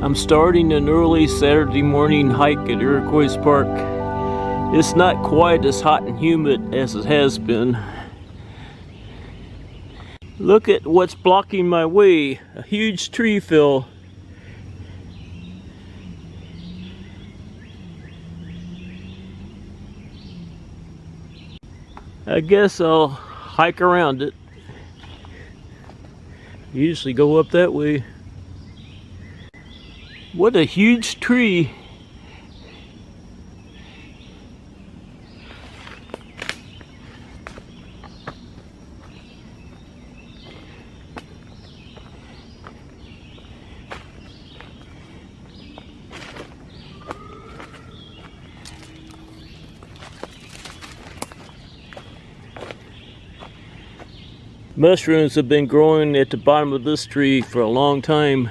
I'm starting an early Saturday morning hike at Iroquois Park. It's not quite as hot and humid as it has been. Look at what's blocking my way, a huge tree fell. I guess I'll hike around it. Usually go up that way. What a huge tree. Mushrooms have been growing at the bottom of this tree for a long time.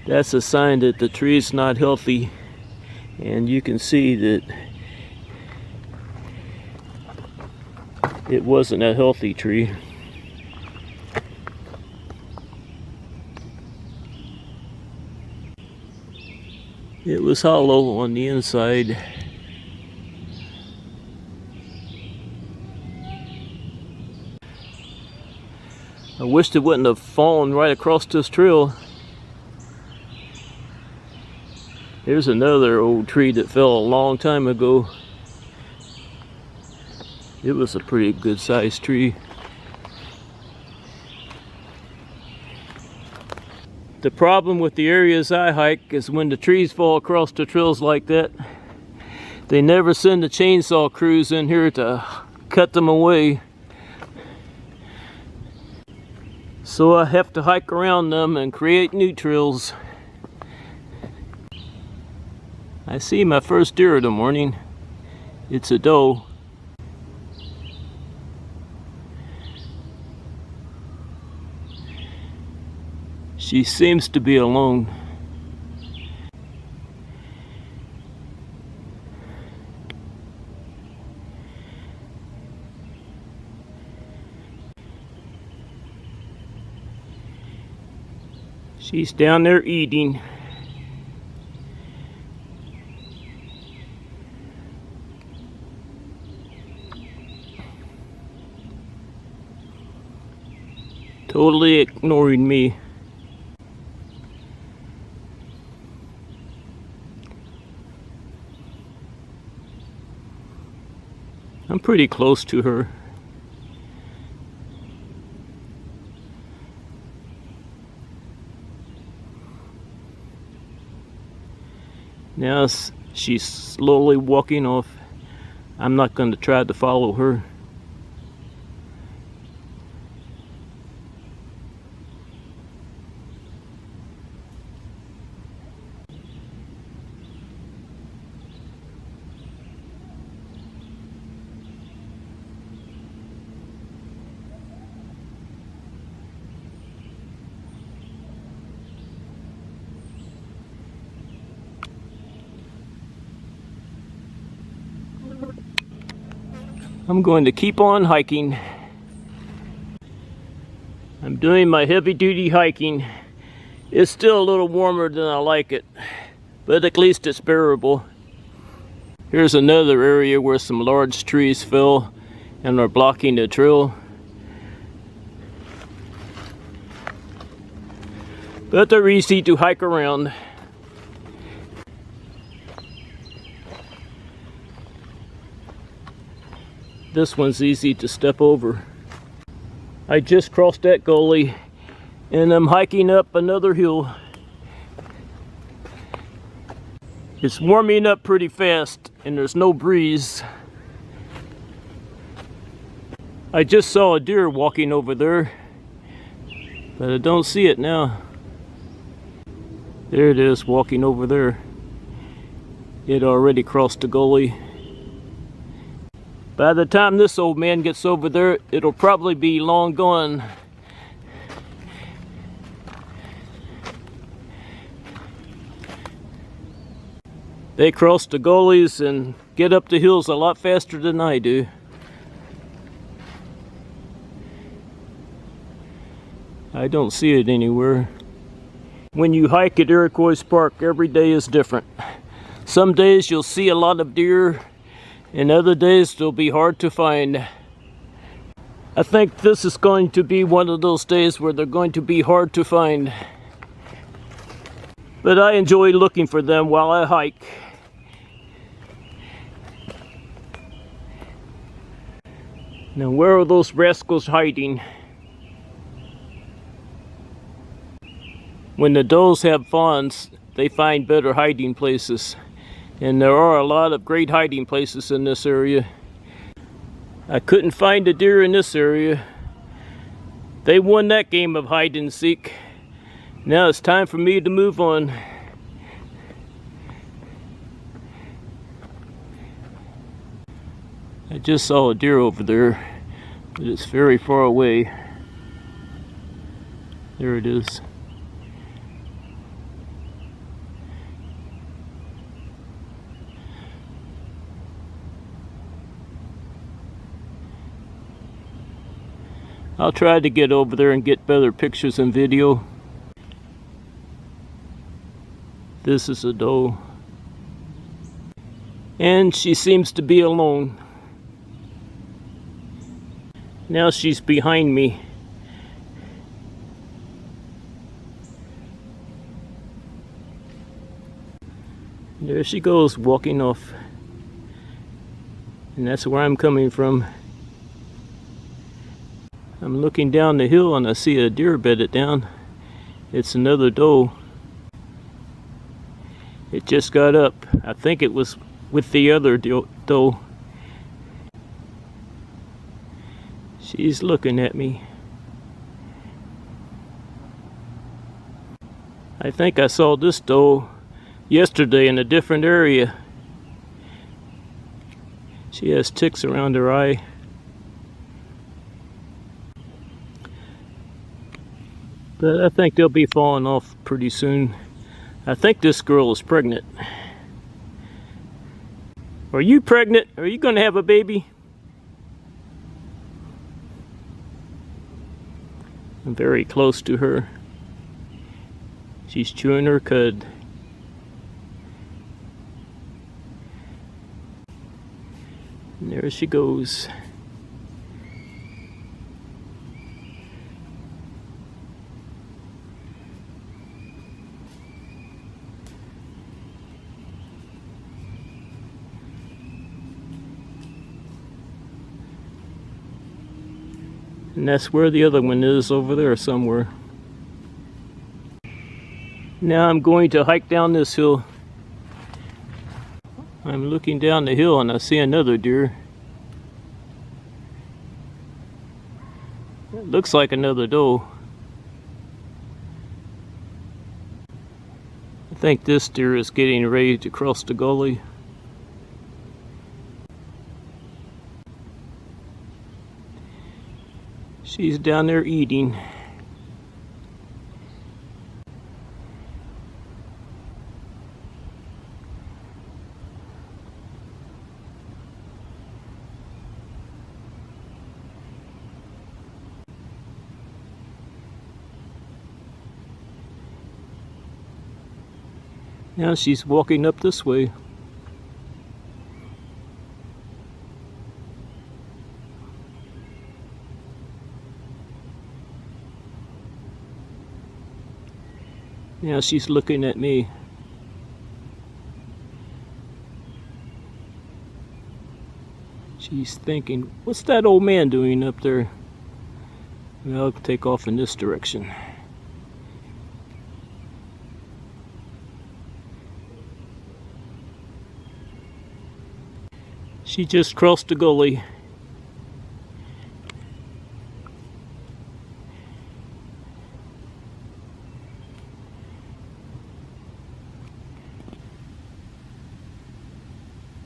That's a sign that the tree is not healthy, and you can see that It wasn't a healthy tree. It was hollow on the inside. I wished it wouldn't have fallen right across this trail. Here's another old tree that fell a long time ago. It was a pretty good sized tree. The problem with the areas I hike is when the trees fall across the trails like that, they never send the chainsaw crews in here to cut them away. So I have to hike around them and create new trails. I see my first deer of the morning. It's a doe. She seems to be alone. She's down there eating. Totally ignoring me. I'm pretty close to her. Now she's slowly walking off. I'm not going to try to follow her. I'm going to keep on hiking. I'm doing my heavy-duty hiking. It's still a little warmer than I like it, but at least it's bearable. Here's another area where some large trees fell and are blocking the trail. But they're easy to hike around. This one's easy to step over. I just crossed that gully and I'm hiking up another hill. It's warming up pretty fast and there's no breeze. I just saw a deer walking over there, but I don't see it now. There it is, walking over there. It already crossed the gully. By the time this old man gets over there, it'll probably be long gone. They cross the gullies and get up the hills a lot faster than I do. I don't see it anywhere. When you hike at Iroquois Park, every day is different. Some days you'll see a lot of deer, and other days they'll be hard to find. I think this is going to be one of those days where they're going to be hard to find. But I enjoy looking for them while I hike. Now where are those rascals hiding? When the does have fawns, they find better hiding places. And there are a lot of great hiding places in this area. I couldn't find a deer in this area. They won that game of hide and seek. Now it's time for me to move on. I just saw a deer over there, but it's very far away. There it is. I'll try to get over there and get better pictures and video. This is a doe. And she seems to be alone. Now she's behind me. There she goes, walking off. And that's where I'm coming from. I'm looking down the hill and I see a deer bedded down. It's another doe. It just got up. I think it was with the other doe. She's looking at me. I think I saw this doe yesterday in a different area. She has ticks around her eye. But I think they'll be falling off pretty soon. I think this girl is pregnant. Are you pregnant? Are you going to have a baby? I'm very close to her. She's chewing her cud. And there she goes. And that's where the other one is, over there somewhere. Now I'm going to hike down this hill. I'm looking down the hill and I see another deer. It looks like another doe. I think this deer is getting ready to cross the gully. She's down there eating. Now she's walking up this way. Now she's looking at me. She's thinking, what's that old man doing up there? Well, I'll take off in this direction. She just crossed the gully.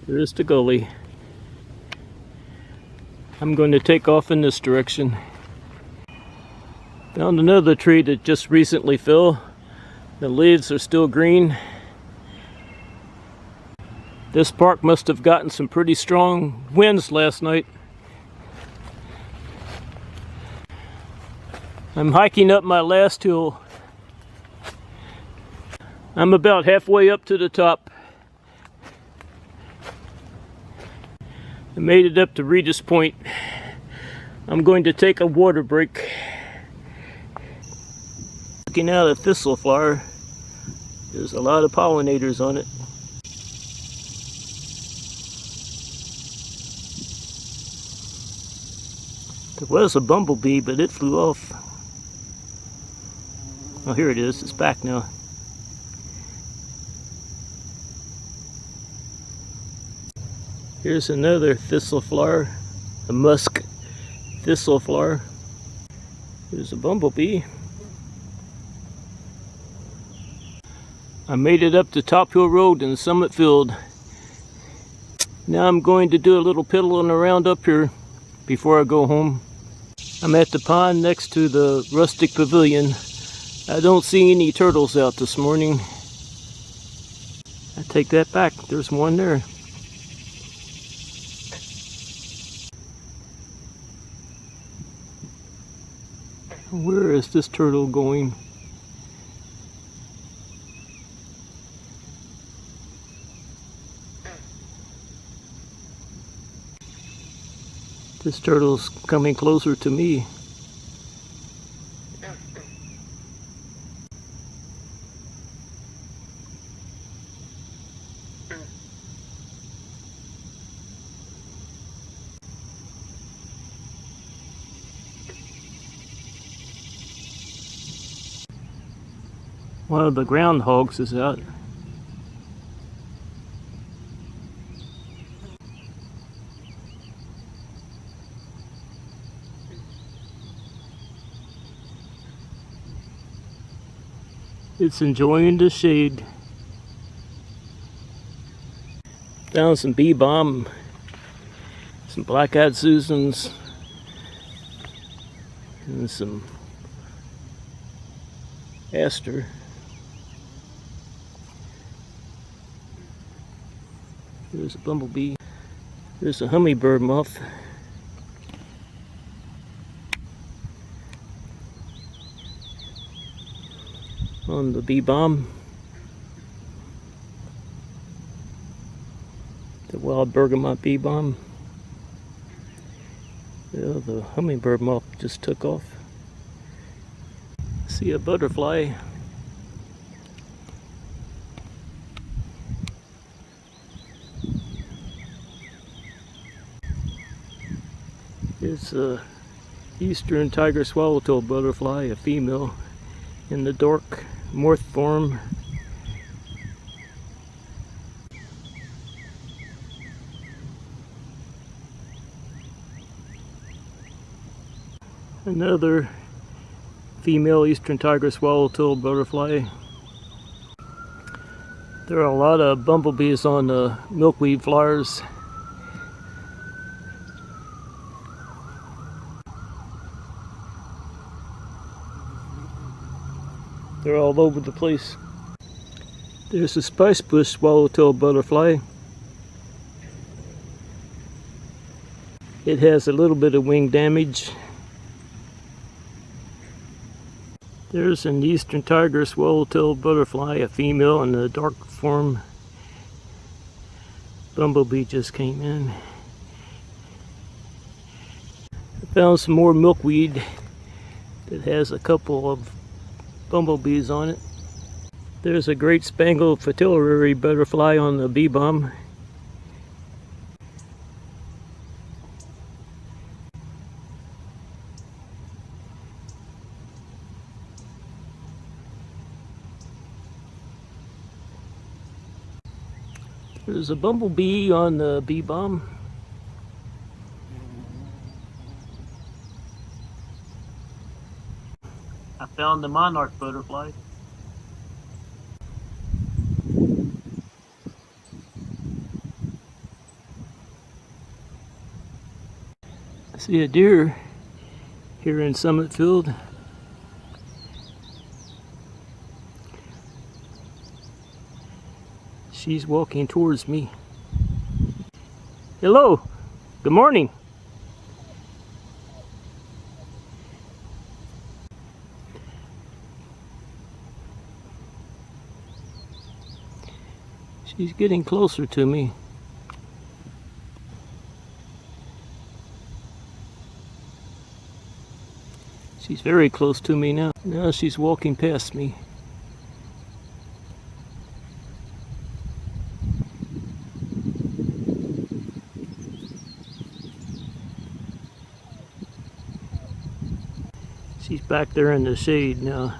There's the gully. I'm going to take off in this direction. Found another tree that just recently fell. The leaves are still green. This park must have gotten some pretty strong winds last night. I'm hiking up my last hill. I'm about halfway up to the top. I made it up to Regis Point. I'm going to take a water break. Looking at a thistle flower. There's a lot of pollinators on it. There was a bumblebee, but it flew off. Oh, here it is. It's back now. Here's another thistle flower, a musk thistle flower. There's a bumblebee. I made it up to Top Hill Road in Summit Field. Now I'm going to do a little piddling around up here before I go home. I'm at the pond next to the rustic pavilion. I don't see any turtles out this morning. I take that back. There's one there. Where is this turtle going? This turtle's coming closer to me. One of the groundhogs is out. It's enjoying the shade. Found some bee balm, some black-eyed Susans, and some aster. There's a bumblebee. There's a hummingbird moth. On the bee balm. The wild bergamot bee balm. Yeah, the hummingbird moth just took off. See a butterfly. It's a eastern tiger swallowtail butterfly, a female, in the dark morph form. Another female eastern tiger swallowtail butterfly. There are a lot of bumblebees on the milkweed flowers. They're all over the place. There's a spice bush swallowtail butterfly. It has a little bit of wing damage. There's an eastern tiger swallowtail butterfly, a female in the dark form. Bumblebee just came in. I found some more milkweed that has a couple of bumblebees on it. There's a great spangled fritillary butterfly on the bee balm. There's a bumblebee on the bee balm. I found the monarch butterfly. I see a deer here in Summit Field. She's walking towards me. Hello, good morning. She's getting closer to me. She's very close to me now. Now she's walking past me. She's back there in the shade now.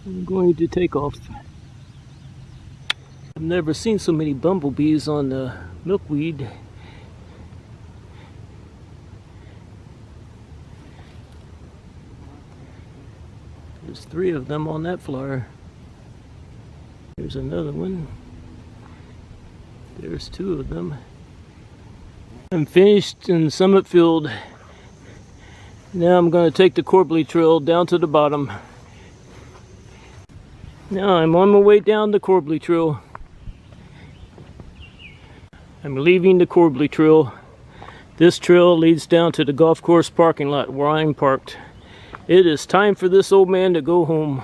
I'm going to take off. I've never seen so many bumblebees on the milkweed. There's 3 of them on that flower. There's another one. There's 2 of them. I'm finished in Summit Field. Now I'm going to take the Corbly Trail down to the bottom. Now I'm on my way down the Corbly Trail. I'm leaving the Corbly Trail. This trail leads down to the golf course parking lot where I'm parked. It is time for this old man to go home.